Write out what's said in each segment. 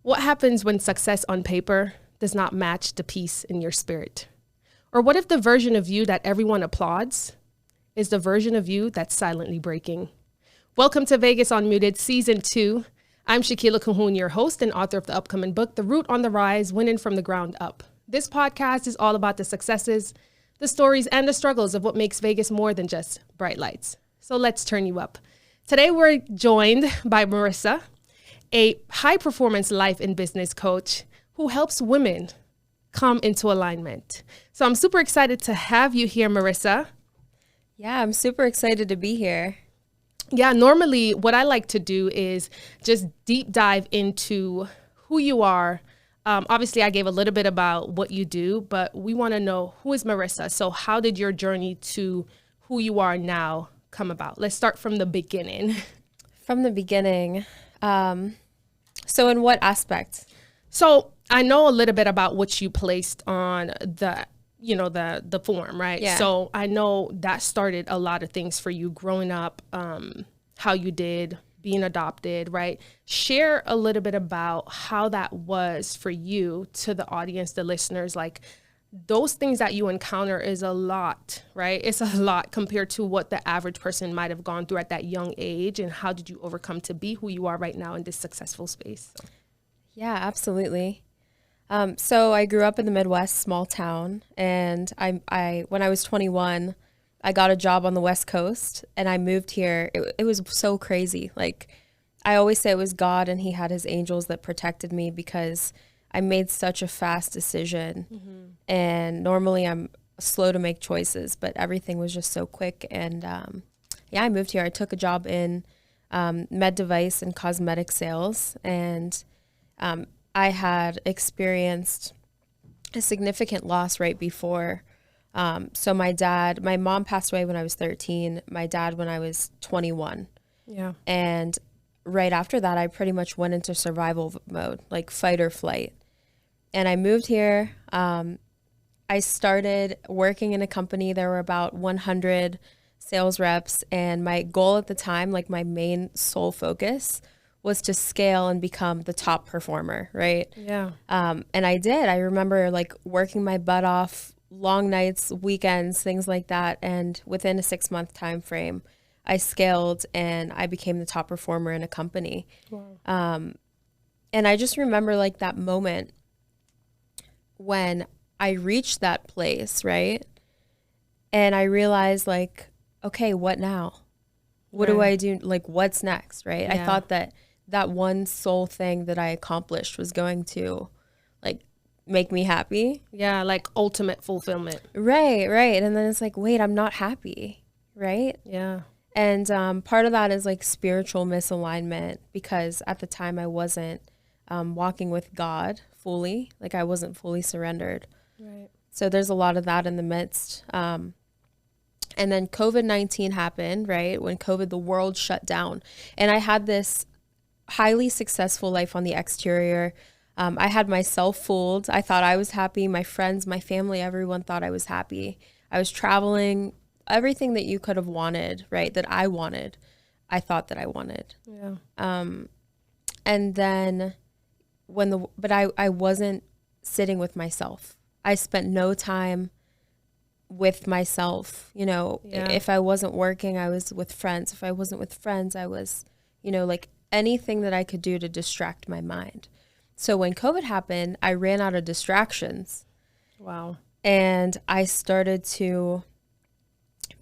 What happens when success on paper does not match the peace in your spirit? Or what if the version of you that everyone applauds is the version of you that's silently breaking? Welcome to Vegas Unmuted Season 2. I'm Shaquila Cahoon, your host and author of the upcoming book, The Root on the Rise, Winning from the Ground Up. This podcast is all about the successes, the stories, and the struggles of what makes Vegas more than just bright lights. So let's turn you up. Today, we're joined by Marissa, a high-performance life and business coach who helps women come into alignment. So I'm super excited to have you here, Marissa. Yeah, I'm super excited to be here. Yeah, normally what I like to do is just deep dive into who you are. Obviously, I gave a little bit about what you do, but we want to know, who is Marissa? So how did your journey to who you are now come about? Let's start from the beginning. From the beginning. So in what aspect? So I know a little bit about what you placed on the form, right? Yeah. So I know that started a lot of things for you growing up, how you did, being adopted, right? Share a little bit about how that was for you to the audience, the listeners, like those things that you encounter is a lot, right? It's a lot compared to what the average person might have gone through at that young age. And how did you overcome to be who you are right now in this successful space? So. Yeah, absolutely. So I grew up in the Midwest, small town, and I when I was 21, I got a job on the West Coast, and I moved here. It was so crazy. Like, I always say it was God, and He had His angels that protected me because I made such a fast decision. Mm-hmm. And normally I'm slow to make choices, but everything was just so quick. And I moved here. I took a job in med device and cosmetic sales, and I had experienced a significant loss right before. So my mom passed away when I was 13, my dad when I was 21. Yeah. And right after that, I pretty much went into survival mode, like fight or flight. And I moved here. I started working in a company. There were about 100 sales reps. And my goal at the time, like my main sole focus, was to scale and become the top performer, right? Yeah. And I did. I remember like working my butt off, long nights, weekends, things like that. And within a 6-month time frame, I scaled and I became the top performer in a company. Wow. And I just remember like that moment when I reached that place, right? And I realized like, okay, what now? What do I do? Like, what's next, right? Yeah. I thought that one sole thing that I accomplished was going to like make me happy. Yeah, like ultimate fulfillment. Right. And then it's like, wait, I'm not happy, right? Yeah. And part of that is like spiritual misalignment because at the time I wasn't walking with God fully, like I wasn't fully surrendered. Right. So there's a lot of that in the midst. And then COVID-19 happened, right? When the world shut down. And I had this highly successful life on the exterior. I had myself fooled. I thought I was happy. My friends, my family, everyone thought I was happy. I was traveling, everything that you could have wanted, right? That I wanted, I thought that I wanted. Yeah. And then I wasn't sitting with myself. I spent no time with myself. You know, if I wasn't working, I was with friends. If I wasn't with friends, I was, like anything that I could do to distract my mind. So when COVID happened, I ran out of distractions. Wow. And I started to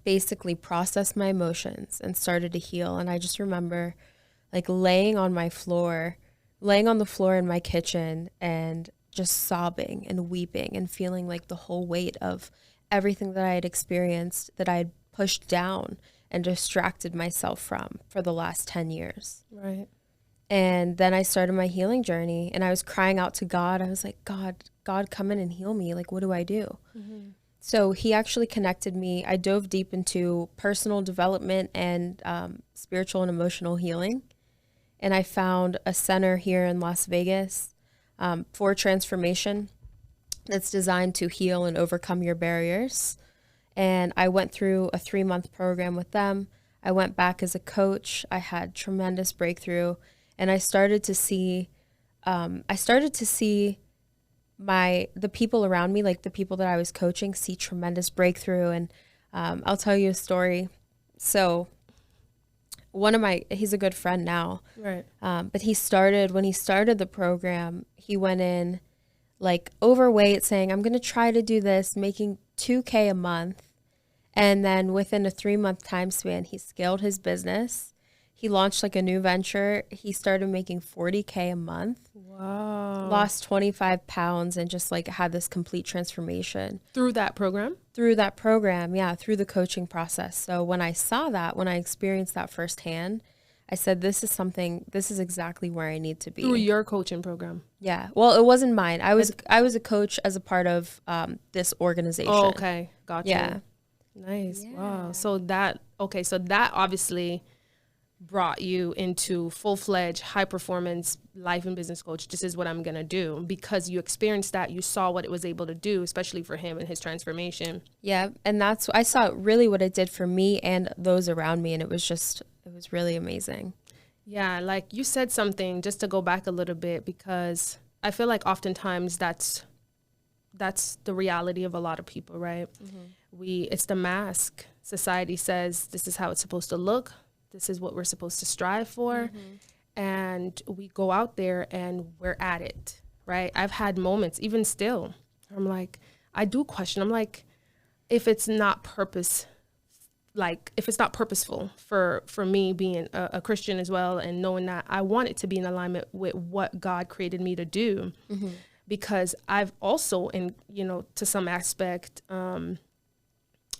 basically process my emotions and started to heal. And I just remember like laying on the floor in my kitchen and just sobbing and weeping and feeling like the whole weight of everything that I had experienced that I had pushed down and distracted myself from for the last 10 years. Right. And then I started my healing journey and I was crying out to God. I was like, God, come in and heal me. Like, what do I do? Mm-hmm. So He actually connected me. I dove deep into personal development and spiritual and emotional healing. And I found a center here in Las Vegas for transformation that's designed to heal and overcome your barriers. And I went through a 3-month program with them. I went back as a coach. I had tremendous breakthrough. And I started to see I started to see the people around me, like the people that I was coaching, see tremendous breakthrough. And I'll tell you a story. So he's a good friend now. Right. But when he started the program, he went in like overweight, saying, I'm going to try to do this, making $2,000 a month. And then within a 3-month time span, he scaled his business. He launched like a new venture. He started making $40,000 a month. Wow. Lost 25 pounds and just like had this complete transformation. Through that program? Through that program, yeah, through the coaching process. So when I saw that, when I experienced that firsthand, I said, this is exactly where I need to be. Through your coaching program? Yeah. Well, it wasn't mine. I was a coach as a part of this organization. Oh, okay. Gotcha. Yeah. Nice. Yeah. Wow. So that obviously brought you into full-fledged high performance life and business coach. This is what I'm going to do, because you experienced that. You saw what it was able to do, especially for him and his transformation. Yeah. And I saw really what it did for me and those around me. And it was really amazing. Yeah. Like you said something, just to go back a little bit, because I feel like oftentimes that's the reality of a lot of people, right? Mm-hmm. It's the mask. Society says this is how it's supposed to look. This is what we're supposed to strive for. Mm-hmm. And we go out there and we're at it, right? I've had moments, even still, I'm like, I do question. I'm like, if it's not purposeful for me being a Christian as well, and knowing that I want it to be in alignment with what God created me to do, mm-hmm. because I've also, to some aspect,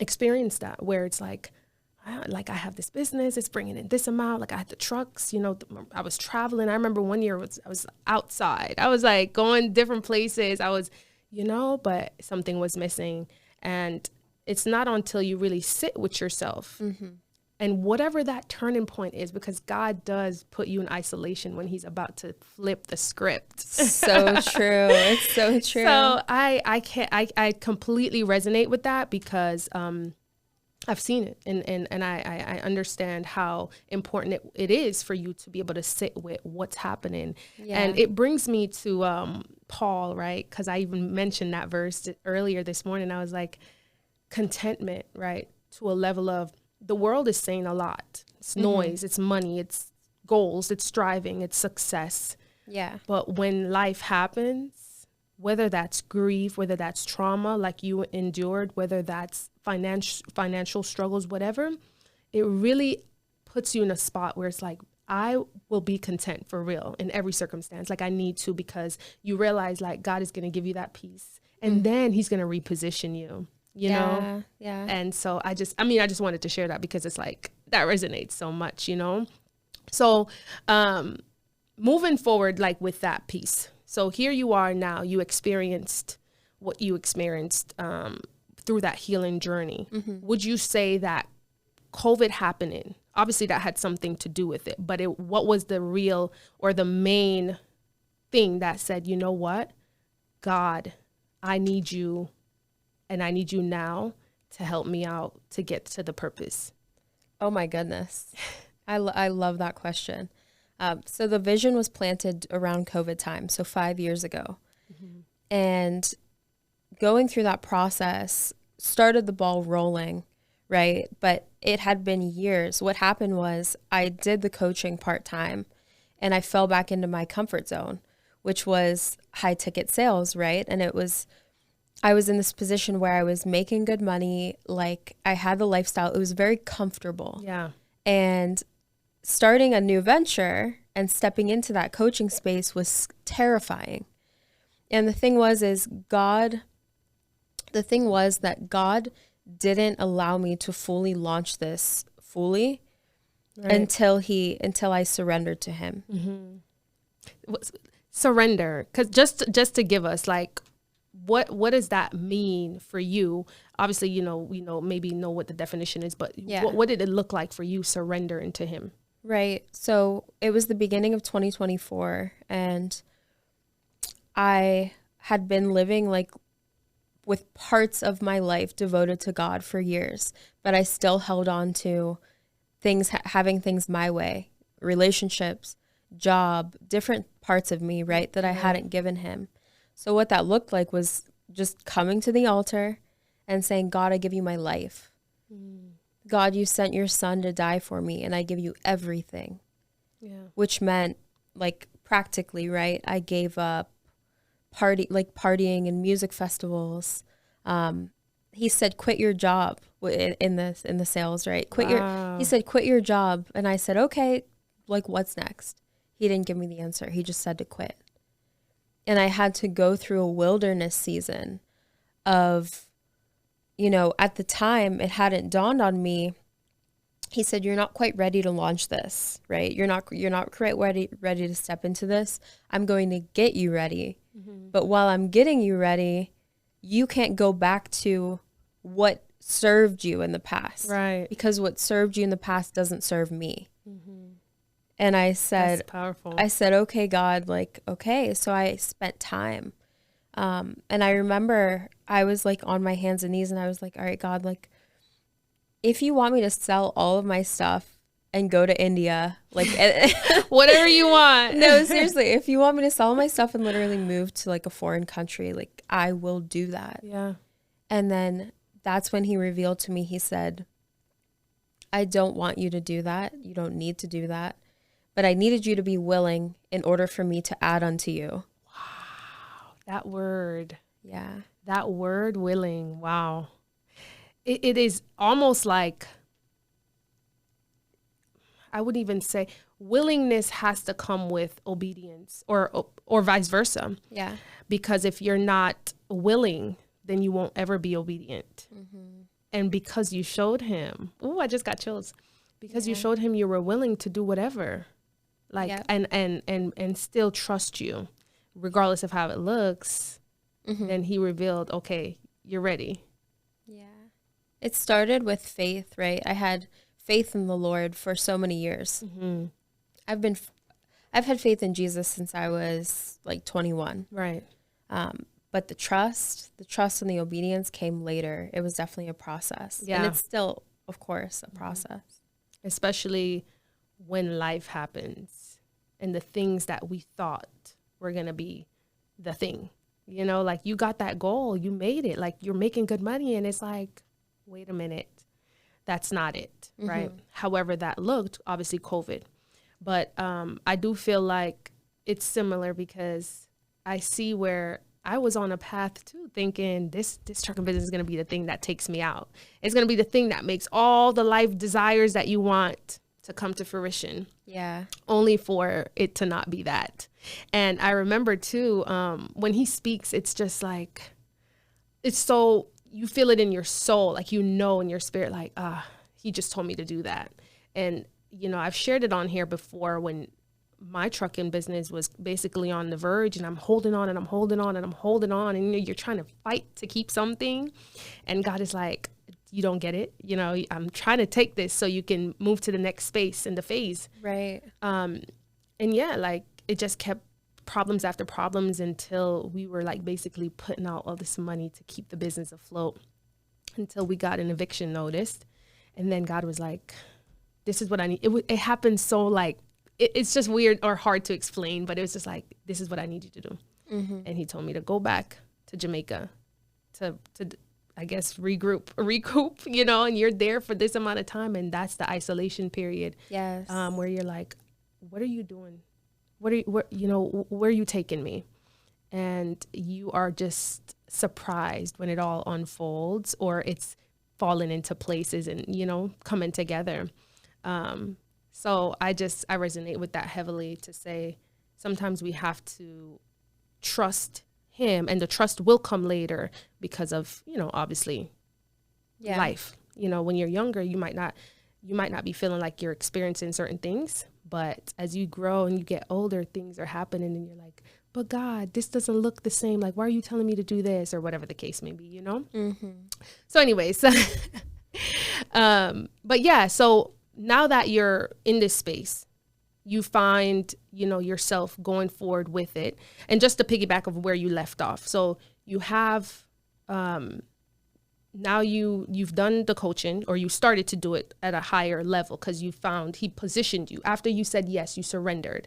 experienced that, where it's like I have this business, it's bringing in this amount. Like I had the trucks, I was traveling. I remember one year I was outside. I was like going different places. I was, but something was missing. And it's not until you really sit with yourself, mm-hmm. and whatever that turning point is, because God does put you in isolation when he's about to flip the script. So true. It's so true. So I completely resonate with that, because, I've seen it, and I understand how important it is for you to be able to sit with what's happening. Yeah. And it brings me to Paul, right? Because I even mentioned that verse earlier this morning. I was like, contentment, right? To a level of, the world is saying a lot. It's noise, mm-hmm. it's money, it's goals, it's striving, it's success. Yeah. But when life happens, whether that's grief, whether that's trauma like you endured, whether that's financial struggles, whatever, it really puts you in a spot where it's like, I will be content for real in every circumstance. Like I need to, because you realize like God is going to give you that peace, and then he's going to reposition you, you know? Yeah. And so I just wanted to share that, because it's like, that resonates so much, So moving forward, like with that piece. So here you are now, you experienced what you experienced through that healing journey. Mm-hmm. Would you say that COVID happening, obviously that had something to do with it, but what was the real or the main thing that said, you know what, God, I need you, and I need you now to help me out to get to the purpose? Oh my goodness. I love that question. So the vision was planted around COVID time, so 5 years ago. Mm-hmm. And going through that process started the ball rolling, right? But it had been years. What happened was I did the coaching part-time, and I fell back into my comfort zone, which was high ticket sales, right? And I was in this position where I was making good money, like I had the lifestyle. It was very comfortable. Yeah. And starting a new venture and stepping into that coaching space was terrifying. And the thing was that God didn't allow me to fully launch this fully, right, until I surrendered to him. Mm-hmm. Surrender. 'Cause just to give us like, what does that mean for you? Obviously, we maybe know what the definition is, but yeah, what did it look like for you surrendering to him? Right. So it was the beginning of 2024, and I had been living like with parts of my life devoted to God for years, but I still held on to things, having things my way, relationships, job, different parts of me, right, that I hadn't given him. So what that looked like was just coming to the altar and saying, God, I give you my life. God, you sent your son to die for me, and I give you everything. Yeah. Which meant, like, practically, right, I gave up partying and music festivals. He said, quit your job in the sales, right? He said, quit your job. And I said, okay, like, what's next? He didn't give me the answer. He just said to quit. And I had to go through a wilderness season of, you know, at the time it hadn't dawned on me. He said, you're not quite ready to launch this, right? You're not quite ready to step into this. I'm going to get you ready. But while I'm getting you ready, you can't go back to what served you in the past. Right. Because what served you in the past doesn't serve me. And I said, that's powerful. I said, okay, God, like, okay. So I spent time. And I remember I was like on my hands and knees and I was like, all right, God, like, if you want me to sell all of my stuff and go to India, like whatever you want. No, seriously, if you want me to sell my stuff and literally move to like a foreign country, like I will do that. Yeah. And then that's when he revealed to me, he said, I don't want you to do that. You don't need to do that. But I needed you to be willing in order for me to add unto you. Wow. That word. Yeah. That word, willing. Wow. It is almost like, I would even say willingness has to come with obedience or vice versa. Yeah. Because if you're not willing, then you won't ever be obedient. And because you showed him, I just got chills. Because you showed him you were willing to do whatever. Like, and still trust you, regardless of how it looks. Then he revealed, okay, you're ready. Yeah. It started with faith, right? I had faith in the Lord for so many years. I've had faith in Jesus since I was like 21. Right. But the trust and the obedience came later. It was definitely a process. Yeah. And it's still, of course, a process. Especially when life happens and the things that we thought were going to be the thing, you know, like you got that goal, you made it, like you're making good money. And it's like, wait a minute, that's not it. Right. However that looked, obviously COVID. But I do feel like it's similar because I see where I was on a path too, thinking this trucking business is going to be the thing that takes me out. It's going to be the thing that makes all the life desires that you want to come to fruition. Yeah. Only for it to not be that. And I remember too, when he speaks, it's just like, it's so, you feel it in your soul, like, you know, in your spirit, like, he just told me to do that. And, you know, I've shared it on here before when my trucking business was basically on the verge and I'm holding on and I'm holding on and I'm holding on. And, you know, you're trying to fight to keep something. And God is like, you don't get it. You know, I'm trying to take this so you can move to the next space in the phase. Right. And yeah, like it just kept problems after problems until we were like basically putting out all this money to keep the business afloat until we got an eviction notice. And then God was like, this is what I need. It happened so like, it's just weird or hard to explain, but it was just like, this is what I need you to do. And he told me to go back to Jamaica to I guess, recoup, you know, and you're there for this amount of time. And that's the isolation period. Yes. Where you're like, what are you doing? Where are you taking me? And you are just surprised when it all unfolds or it's falling into places and, you know, coming together. So I resonate with that heavily to say sometimes we have to trust him, and the trust will come later because of, you know, obviously life. You know, when you're younger, you might not be feeling like you're experiencing certain things, but as you grow and you get older, things are happening and you're like, but God, this doesn't look the same. Like, why are you telling me to do this, or whatever the case may be, you know? So anyways, but yeah, so now that you're in this space, you find, you know, yourself going forward with it. And just to piggyback of where you left off. So you have now you've done the coaching, or you started to do it at a higher level because you found he positioned you. After you said yes, you surrendered.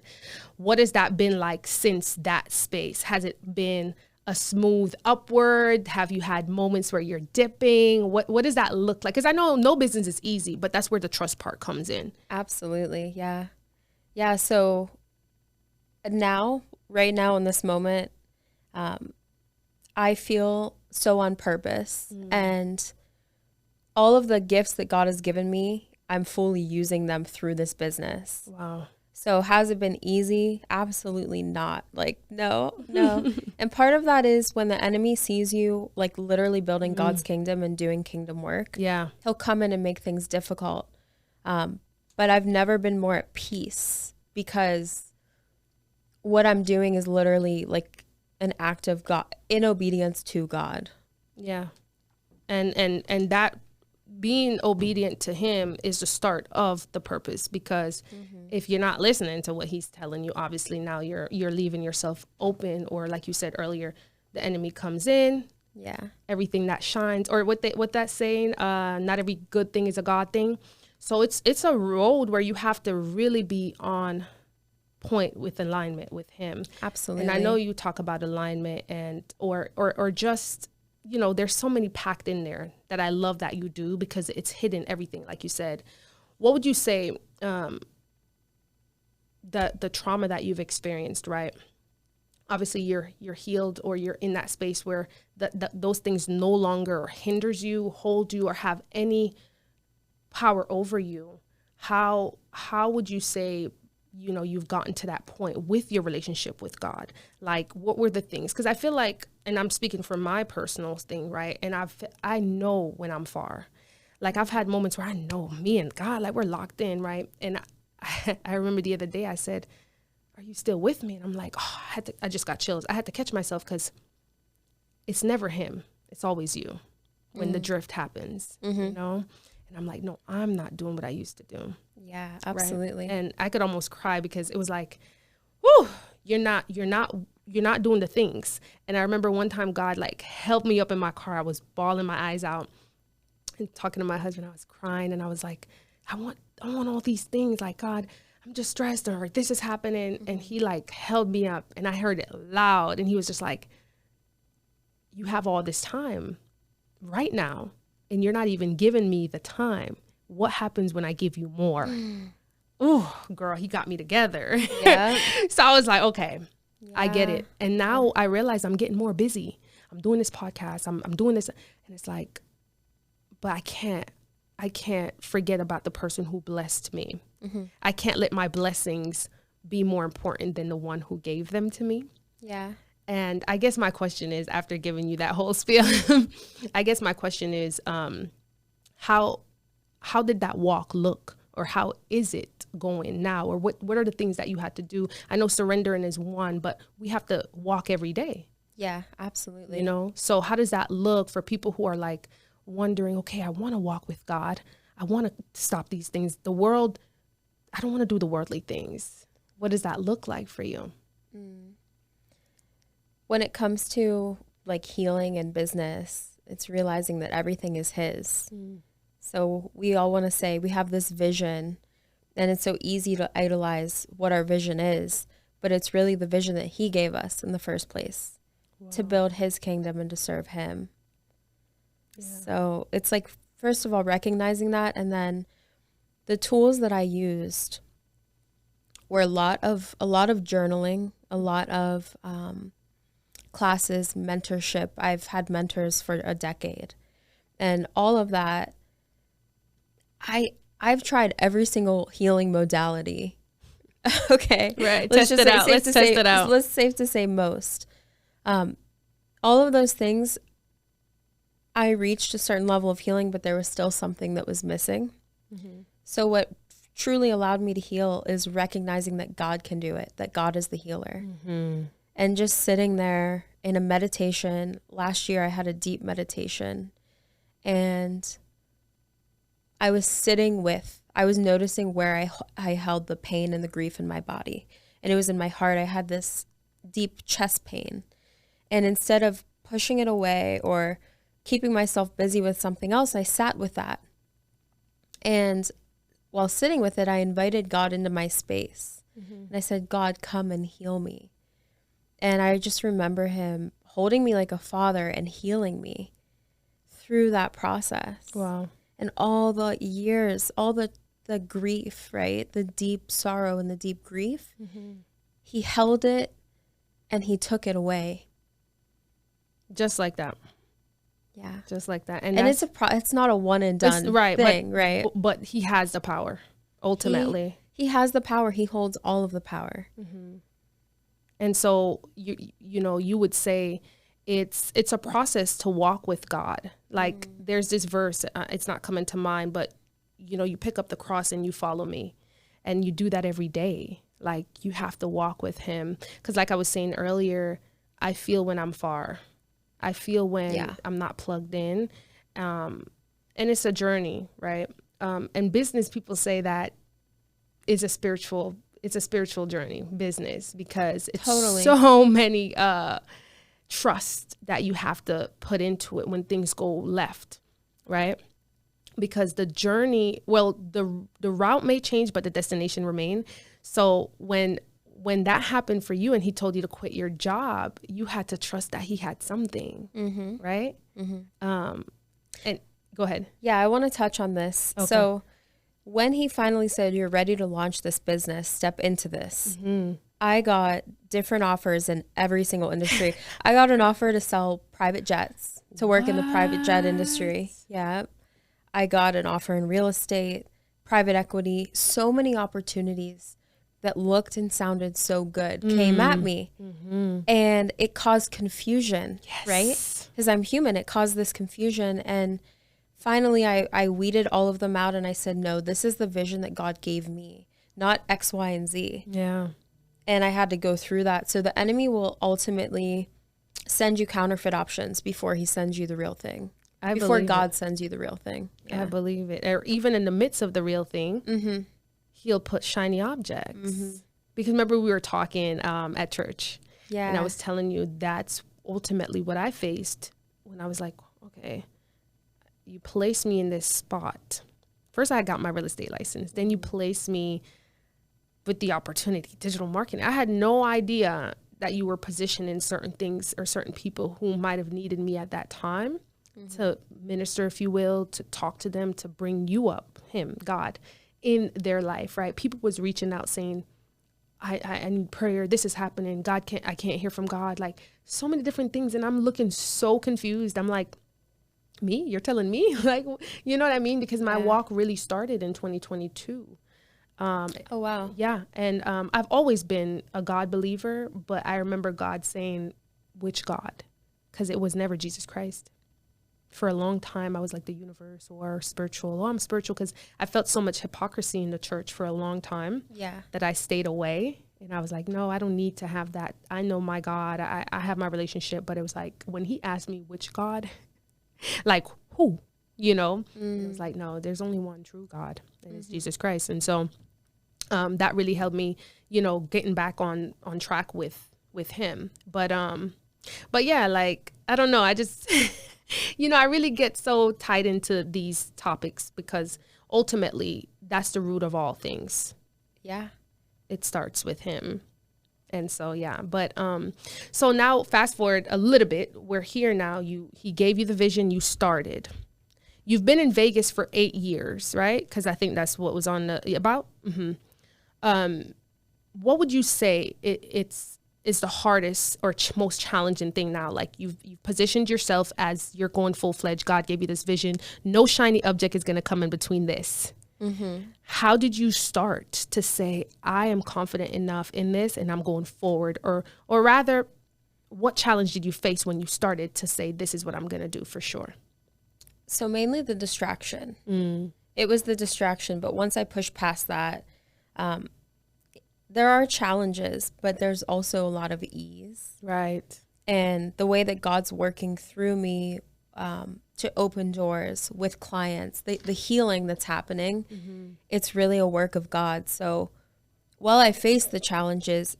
What has that been like since that space? Has it been a smooth upward? Have you had moments where you're dipping? What does that look like? Because I know no business is easy, but that's where the trust part comes in. Absolutely. Yeah. Yeah. So now, right now in this moment, I feel so on purpose, and all of the gifts that God has given me, I'm fully using them through this business. Wow. So has it been easy? Absolutely not. Like, no. And part of that is when the enemy sees you, like literally building God's kingdom and doing kingdom work. Yeah. He'll come in and make things difficult. But I've never been more at peace, because what I'm doing is literally like an act of God, in obedience to God. Yeah. And that being obedient to him is the start of the purpose, because if you're not listening to what he's telling you, obviously now you're leaving yourself open, or like you said earlier, the enemy comes in. Yeah. Everything that shines, or what that's saying, not every good thing is a God thing. So it's a road where you have to really be on point with alignment with him. Absolutely. And I know you talk about alignment and or just, you know, there's so many packed in there that I love that you do, because it's hidden everything, like you said. What would you say the trauma that you've experienced, right? Obviously you're healed, or you're in that space where those things no longer hinders you, hold you, or have any power over you. How would you say, you know, you've gotten to that point with your relationship with God? Like, what were the things? Because I feel like, and I'm speaking from my personal thing, right? And I know when I'm far. Like, I've had moments where I know me and God, like, we're locked in, right? And I remember the other day I said, "Are you still with me?" And I'm like, oh, I just got chills. I had to catch myself, because it's never him. It's always you when the drift happens, you know? And I'm like, no, I'm not doing what I used to do. Yeah, absolutely. Right? And I could almost cry, because it was like, whoo, you're not doing the things. And I remember one time God like held me up in my car. I was bawling my eyes out and talking to my husband. I was crying, and I was like, I want all these things. Like, God, I'm just stressed, or this is happening. And he like held me up, and I heard it loud. And he was just like, you have all this time right now, and you're not even giving me the time. What happens when I give you more? Oh, girl, he got me together. Yeah. So I was like, okay, Yeah. I get it. And now I realize I'm getting more busy. I'm doing this podcast. I'm doing this. And it's like, but I can't forget about the person who blessed me. I can't let my blessings be more important than the one who gave them to me. Yeah. And I guess my question is, after giving you that whole spiel, I guess my question is, how did that walk look, or how is it going now? Or what are the things that you had to do? I know surrendering is one, but we have to walk every day. Yeah, absolutely. You know, so how does that look for people who are like wondering, okay, I want to walk with God. I want to stop these things. The world, I don't want to do the worldly things. What does that look like for you? When it comes to like healing and business, it's realizing that everything is his. So we all want to say we have this vision, and it's so easy to idolize what our vision is, but it's really the vision that he gave us in the first place. Wow. To build his kingdom and to serve him. Yeah. So it's like, first of all, recognizing that, and then the tools that I used were a lot of journaling, a lot of classes, mentorship. I've had mentors for a decade, and all of that. I've tried every single healing modality. Okay. Right. Let's test it out. Let's safe to say most. All of those things, I reached a certain level of healing, but there was still something that was missing. So what truly allowed me to heal is recognizing that God can do it, that God is the healer. And just sitting there in a meditation. Last year I had a deep meditation, and I was noticing where I held the pain and the grief in my body. And it was in my heart. I had this deep chest pain. And instead of pushing it away or keeping myself busy with something else, I sat with that. And while sitting with it, I invited God into my space. And I said, God, come and heal me. And I just remember him holding me like a father and healing me through that process. Wow. And all the years, all the grief, right? The deep sorrow and the deep grief. He held it and he took it away. Just like that. Yeah. Just like that. And it's not a one and done thing, right? But he has the power, ultimately. He has the power. He holds all of the power. And so, you would say it's a process to walk with God. Like there's this verse, it's not coming to mind, but you pick up the cross and you follow me, and you do that every day. Like you have to walk with him. Because like I was saying earlier, I feel when I'm far. I feel when I'm not plugged in. And it's a journey, right? And business people say that it's a spiritual journey, business, because it's so many trust that you have to put into it when things go left, right? Because the journey, the route may change, but the destination remain. So when that happened for you and he told you to quit your job, you had to trust that he had something, right? And go ahead. Yeah, I want to touch on this. Okay. So when he finally said, you're ready to launch this business, step into this, I got different offers in every single industry. I got an offer to sell private jets, to work in the private jet industry. Yeah. I got an offer in real estate, private equity, so many opportunities that looked and sounded so good came at me. And it caused confusion, right? Because I'm human. It caused this confusion. And finally, I weeded all of them out and I said, no, this is the vision that God gave me, not X, Y, and Z. Yeah. And I had to go through that. So the enemy will ultimately send you counterfeit options before he sends you the real thing. Before God sends you the real thing. Yeah. I believe it. Or even in the midst of the real thing, he'll put shiny objects. Because remember we were talking at church. Yeah. And I was telling you that's ultimately what I faced when I was like, okay, you place me in this spot. First I got my real estate license. Then you place me with the opportunity, digital marketing. I had no idea that you were positioned in certain things or certain people who might have needed me at that time. To minister, if you will, to talk to them, to bring you up, him, God, in their life, right? People was reaching out saying, I need prayer. This is happening. I can't hear from God. Like so many different things. And I'm looking so confused. I'm like, me? You're telling me? Like, you know what I mean? Because my walk really started in 2022. Oh, wow. Yeah. And I've always been a God believer, but I remember God saying, which God? Because it was never Jesus Christ. For a long time, I was like the universe or spiritual. Oh, I'm spiritual, because I felt so much hypocrisy in the church for a long time that I stayed away. And I was like, no, I don't need to have that. I know my God. I have my relationship. But it was like when he asked me which God, like who, it was like, no, there's only one true God. And it's Jesus Christ. And so that really helped me, getting back on track with him. But yeah, like, I don't know. I just... I really get so tied into these topics because ultimately that's the root of all things. Yeah. It starts with him. And so, yeah. But so now fast forward a little bit. We're here now. He gave you the vision. You started. You've been in Vegas for 8 years, right? Because I think that's what was on the about. What would you say is the hardest or most challenging thing now? Like you've positioned yourself as you're going full-fledged. God gave you this vision. No shiny object is going to come in between this. How did you start to say, I am confident enough in this and I'm going forward? Or rather, what challenge did you face when you started to say, this is what I'm going to do for sure? So mainly the distraction. It was the distraction. But once I pushed past that, there are challenges, but there's also a lot of ease. Right. And the way that God's working through me to open doors with clients, the healing that's happening, it's really a work of God. So while I face the challenges,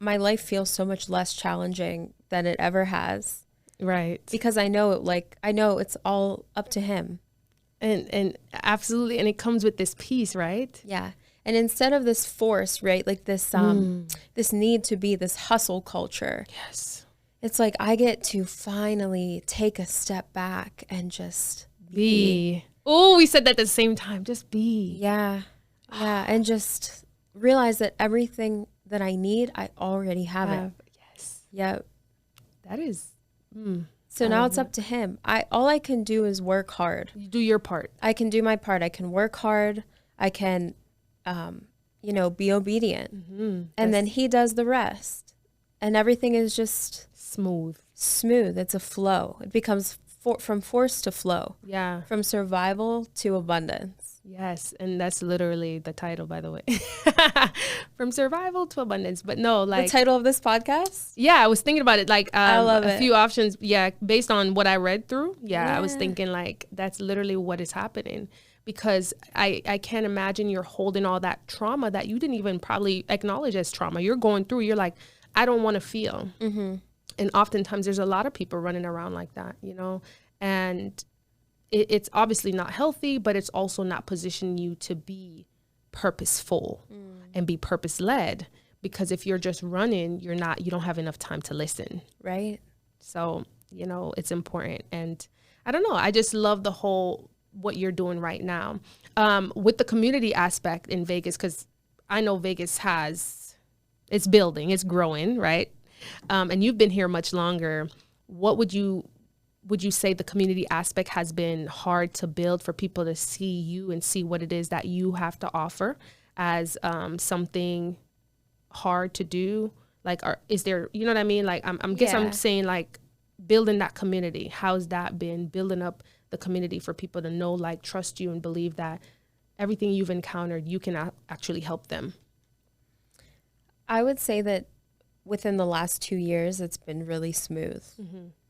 my life feels so much less challenging than it ever has. Right. because I know it's all up to him. And absolutely. And it comes with this peace, right? Yeah. And instead of this force, right, like this this need to be this hustle culture, Yes. it's like I get to finally take a step back and just Be. Oh, we said that at the same time. Just be. Yeah. Yeah. And just realize that everything that I need, I already have it. Yes. Yep. That is. So now it's up to him. All I can do is work hard. You do your part. I can do my part. I can work hard. I can, be obedient. And then he does the rest. And everything is just Smooth. It's a flow. It becomes from force to flow. Yeah. From survival to abundance. Yes. And that's literally the title, by the way. From survival to abundance. But no, like. The title of this podcast? Yeah, I was thinking about it. Like I love a it. few options. Yeah. Based on what I read through. Yeah. I was thinking like that's literally what is happening. Because I can't imagine you're holding all that trauma that you didn't even probably acknowledge as trauma. You're going through, you're like, I don't want to feel. And oftentimes there's a lot of people running around like that, and it's obviously not healthy, but it's also not positioning you to be purposeful and be purpose led. Because if you're just running, you don't have enough time to listen. Right. So, it's important. And I don't know, I just love the whole what you're doing right now with the community aspect in Vegas, because I know Vegas it's building, it's growing, right? And you've been here much longer. What would you say the community aspect has been hard to build for people to see you and see what it is that you have to offer as something hard to do? Like, is there, you know what I mean? Like, I'm saying like building that community. How's that been, building up the community for people to know, like, trust you and believe that everything you've encountered, you can actually help them? I would say that within the last 2 years, it's been really smooth.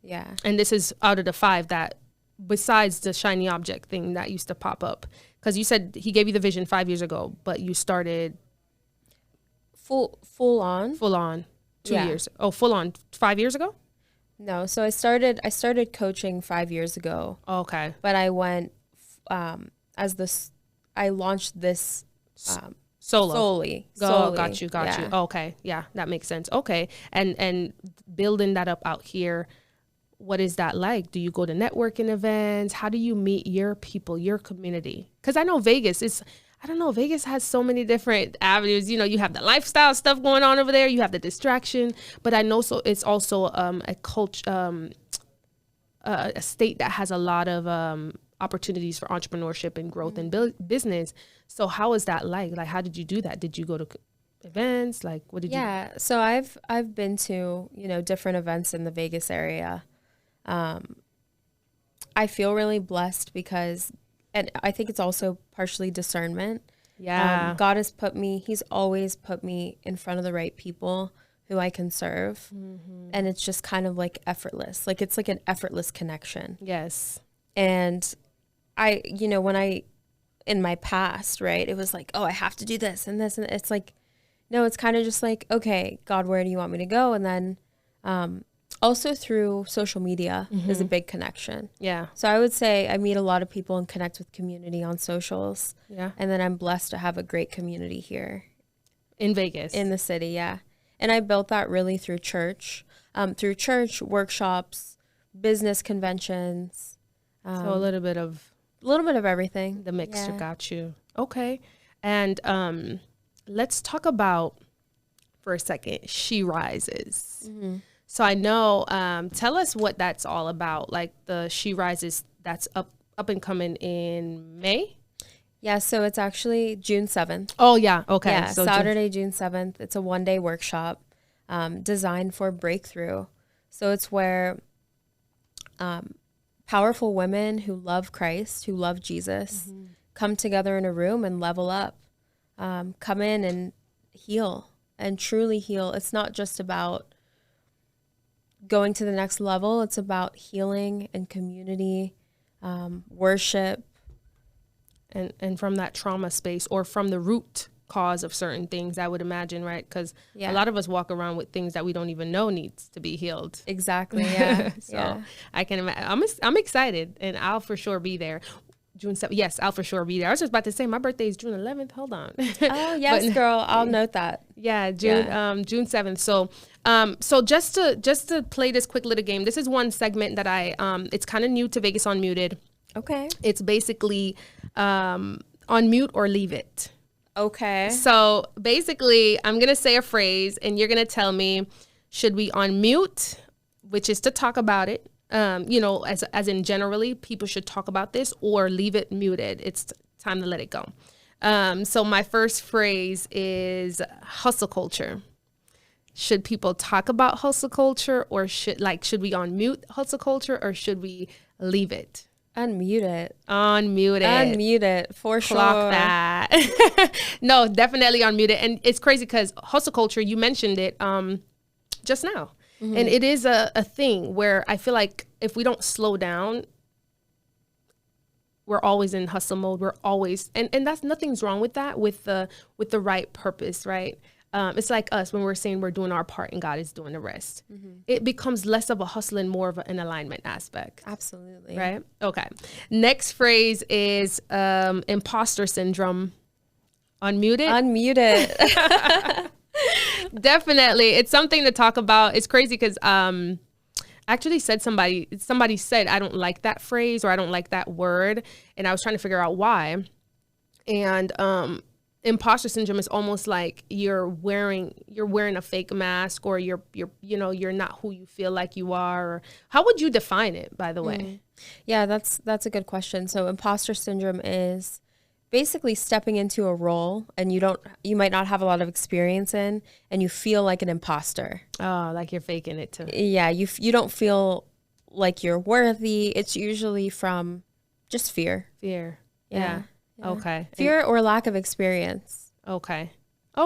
Yeah. And this is out of the 5 that, besides the shiny object thing that used to pop up, because you said he gave you the vision 5 years ago, but you started full on 2 years. Oh, full on 5 years ago? No. So I started coaching 5 years ago. Oh, okay. But I went I launched this solely. Got you. Yeah. Okay. Yeah, that makes sense. Okay. And building that up out here, what is that like? Do you go to networking events? How do you meet your people, your community? Because I know Vegas Vegas has so many different avenues. You have the lifestyle stuff going on over there. You have the distraction, but I know it's also a culture, a state that has a lot of opportunities for entrepreneurship and growth and business. So how is that like? Like, how did you do that? Did you go to events? Like, what did you? Yeah. So I've been to different events in the Vegas area. I feel really blessed because. And I think it's also partially discernment. Yeah. God he's always put me in front of the right people who I can serve. And it's just kind of like effortless. Like, it's like an effortless connection. Yes. And in my past, right, it was like, oh, I have to do this and this. And it's like, no, it's kind of just like, okay, God, where do you want me to go? And then, also through social media is a big connection. Yeah. So I would say I meet a lot of people and connect with community on socials. Yeah. And then I'm blessed to have a great community here. In Vegas. In the city, yeah. And I built that really through church, workshops, business conventions. So a little bit of everything. The mixture. Yeah. Got you. Okay. And let's talk about, for a second, She Rises. So I know, tell us what that's all about. Like the She Rises, that's up and coming in May? Yeah, so it's actually June 7th. Oh, yeah. Okay. Yeah, so Saturday, June 7th. It's a one-day workshop designed for breakthrough. So it's where powerful women who love Christ, who love Jesus, come together in a room and level up, come in and heal and truly heal. It's not just about going to the next level. It's about healing and community, worship. And from that trauma space, or from the root cause of certain things, I would imagine, right? Because Yeah. a lot of us walk around with things that we don't even know needs to be healed. Exactly. Yeah. So Yeah. I can imagine. I'm excited, and I'll for sure be there. June 7th. Yes, I'll for sure be there. I was just about to say my birthday is June 11th. Hold on. Oh, yes, girl. I'll note that. Yeah, June 7th. So just to play this quick little game. This is one segment that it's kind of new to Vegas Unmuted. Okay. It's basically unmute or leave it. Okay. So basically, I'm going to say a phrase and you're going to tell me, should we unmute, which is to talk about it, as in generally, people should talk about this, or leave it muted. It's time to let it go. So my first phrase is hustle culture. Should people talk about hustle culture, or should we unmute hustle culture, or should we leave it? Unmute it. Unmute it. Unmute it, for sure. Clock that. No, definitely unmute it. And it's crazy because hustle culture, you mentioned it just now. Mm-hmm. And it is a thing where I feel like if we don't slow down, we're always in hustle mode. We're always, and that's, nothing's wrong with that, with the right purpose, right? It's like us when we're saying we're doing our part and God is doing the rest. Mm-hmm. It becomes less of a hustle and more of an alignment aspect. Absolutely. Right? Okay. Next phrase is imposter syndrome. Unmute it. Unmute it. Definitely. It's something to talk about. It's crazy because actually somebody said, I don't like that phrase, or I don't like that word. And I was trying to figure out why. And imposter syndrome is almost like you're wearing a fake mask, or you're not who you feel like you are. Or how would you define it, by the way? Yeah, that's a good question. So imposter syndrome is basically stepping into a role and you might not have a lot of experience in, and you feel like an imposter. Oh, like you're faking it too. Yeah, you don't feel like you're worthy. It's usually from just fear. Fear. Yeah. Yeah. Okay. Fear or lack of experience. Okay. I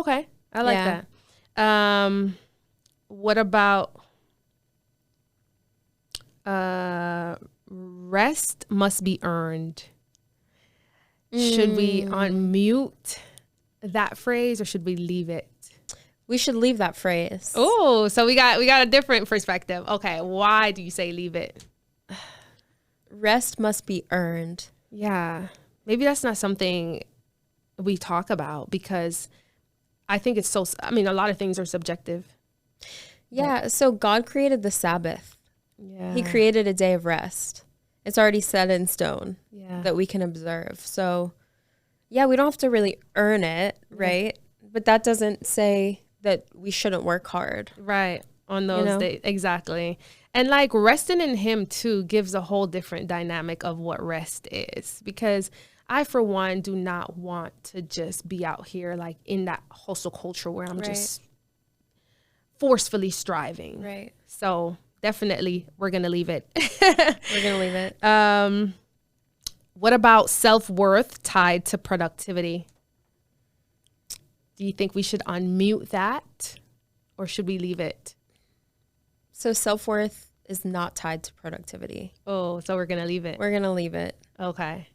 like that. What about rest must be earned? Should we unmute that phrase, or should we leave it? We should leave that phrase. Oh, so we got a different perspective. Okay, why do you say leave it? Rest must be earned. Yeah. Maybe that's not something we talk about, because I think it's a lot of things are subjective. Yeah. So God created the Sabbath. Yeah. He created a day of rest. It's already set in stone that we can observe. So yeah, we don't have to really earn it, right? But that doesn't say that we shouldn't work hard. Right. On those days. Exactly. And like resting in him too gives a whole different dynamic of what rest is, because I, for one, do not want to just be out here like in that hustle culture where I'm just forcefully striving. Right. So definitely we're going to leave it. We're going to leave it. What about self-worth tied to productivity? Do you think we should unmute that, or should we leave it? So self-worth is not tied to productivity. Oh, so we're going to leave it. We're going to leave it. Okay.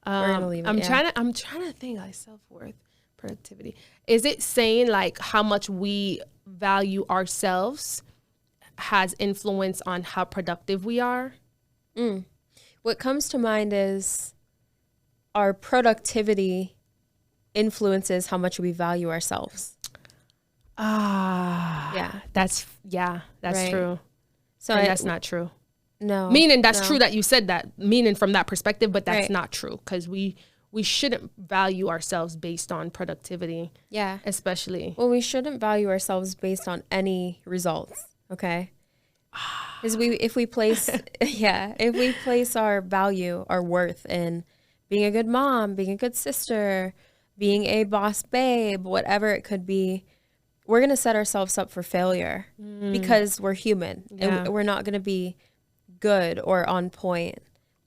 We're going to leave it. I'm trying to think like self-worth, productivity. Is it saying like how much we value ourselves has influence on how productive we are? What comes to mind is our productivity influences how much we value ourselves. That's right. True. So that's not true. No. Meaning that's true that you said that, meaning from that perspective, but that's not true, because we shouldn't value ourselves based on productivity. Yeah. Especially. Well, we shouldn't value ourselves based on any results. Okay. Because if we place our value, our worth in being a good mom, being a good sister, being a boss babe, whatever it could be, we're going to set ourselves up for failure because we're human and we're not going to be good or on point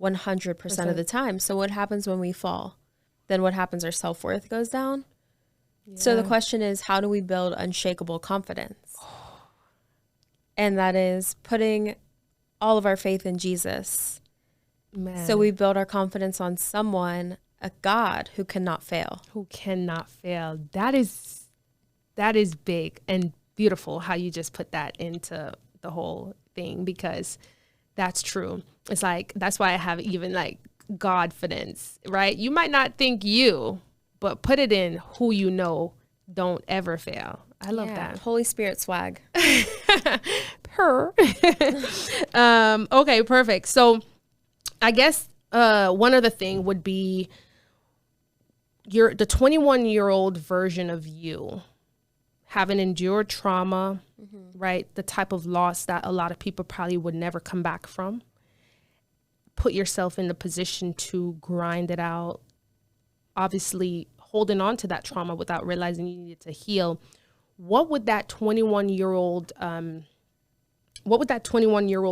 100% of the time. So what happens when we fall? Then what happens? Our self-worth goes down. Yeah. So the question is, how do we build unshakable confidence? And that is putting all of our faith in Jesus. Man. So we build our confidence on someone a God who cannot fail. Who cannot fail. That is big and beautiful how you just put that into the whole thing, because that's true. It's like, that's why I have even like Godfidence, right? You might not think you, but put it in who you know don't ever fail. I love that. Holy Spirit swag. Her. Okay, perfect. So I guess one other thing would be the 21-year-old version of you having endured trauma, right? The type of loss that a lot of people probably would never come back from. Put yourself in the position to grind it out. Obviously, holding on to that trauma without realizing you needed to heal. What would that 21-year-old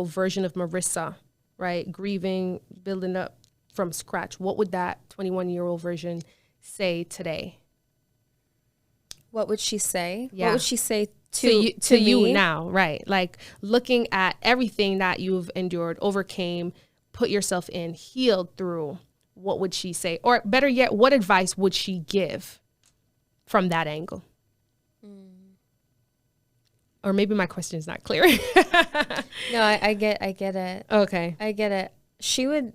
version of Marissa, right, grieving, building up from scratch, what would that 21-year-old version say today? What would she say? Yeah. What would she say to me? you now, right? Like looking at everything that you've endured, overcame, put yourself in, healed through, what would she say? Or better yet, what advice would she give from that angle? Or maybe my question is not clear. No, I get it. Okay. I get it. She would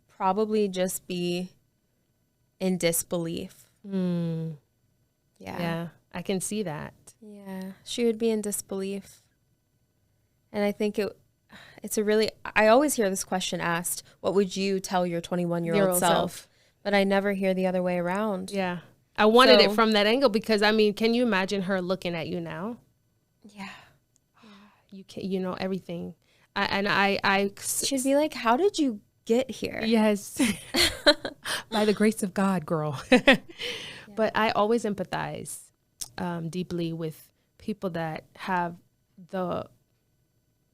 probably just be in disbelief. Yeah, I can see that. Yeah, she would be in disbelief. And I think it's a really, I always hear this question asked, what would you tell your 21-year-old self? But I never hear the other way around. Yeah. I wanted it from that angle because, I mean, can you imagine her looking at you now? Yeah. You can, you know, everything. She'd be like, how did you get here? Yes. By the grace of God, girl. But I always empathize deeply with people that have the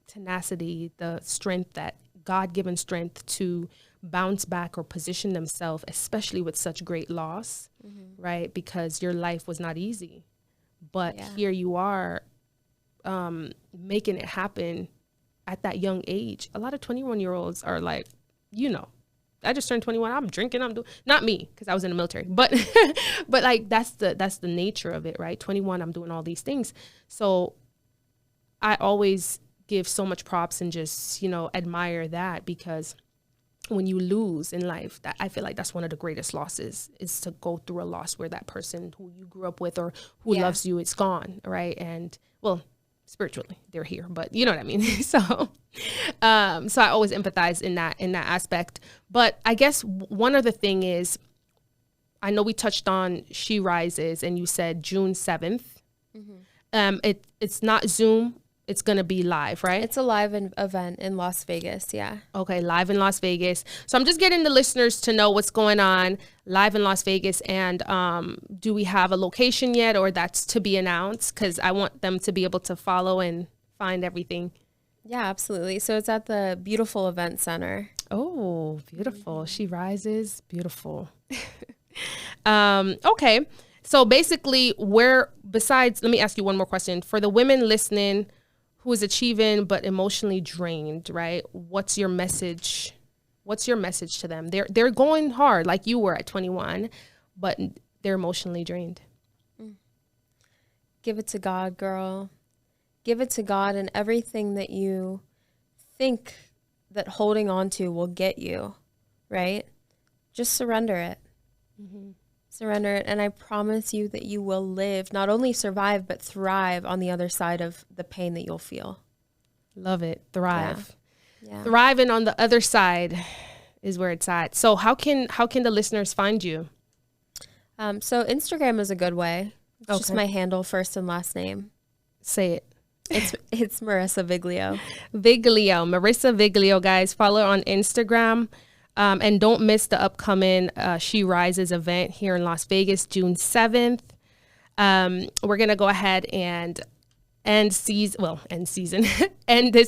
tenacity, the strength, that God-given strength to bounce back or position themselves, especially with such great loss, right? Because your life was not easy. But here you are making it happen at that young age. A lot of 21-year-olds are like, you know, I just turned 21. I'm drinking. I'm doing, not me, because I was in the military, but but like that's the nature of it, right? 21, I'm doing all these things. So I always give so much props and just, you know, admire that, because when you lose in life, that I feel like that's one of the greatest losses, is to go through a loss where that person who you grew up with or who loves you, it's gone, right? And well, spiritually they're here, but you know what I mean. So I always empathize in that aspect. But I guess one other thing is, I know we touched on She Rises and you said June 7th. It's not Zoom. It's going to be live, right? It's a live event in Las Vegas. Yeah. Okay. Live in Las Vegas. So I'm just getting the listeners to know what's going on live in Las Vegas. And do we have a location yet, or that's to be announced? Because I want them to be able to follow and find everything. Yeah, absolutely. So it's at the beautiful event center. Oh, beautiful. She Rises. Beautiful. Okay. So basically, let me ask you one more question. For the women listening who is achieving but emotionally drained, right? What's your message? What's your message to them? They're going hard like you were at 21, but they're emotionally drained. Give it to God, girl. Give it to God, and everything that you think that holding on to will get you, right? Just surrender it. Surrender it, and I promise you that you will live, not only survive, but thrive on the other side of the pain that you'll feel. Love it. Thrive. Yeah. Thriving on the other side is where it's at. So how can the listeners find you? So Instagram is a good way. It's just my handle, first and last name. Say it. It's Marissa Viglio. Marissa Viglio, guys. Follow her on Instagram. And don't miss the upcoming She Rises event here in Las Vegas, June 7th. We're going to go ahead and end this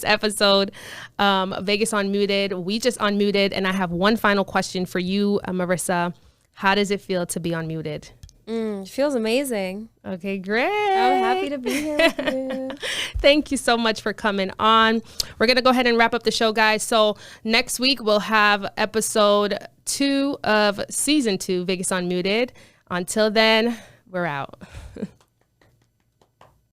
episode. Vegas Unmuted. We just unmuted, and I have one final question for you, Marissa. How does it feel to be unmuted? It feels amazing. Okay, great. I'm happy to be here with you. Thank you so much for coming on. We're going to go ahead and wrap up the show, guys. So next week we'll have episode 2 of season 2, Vegas Unmuted. Until then, we're out.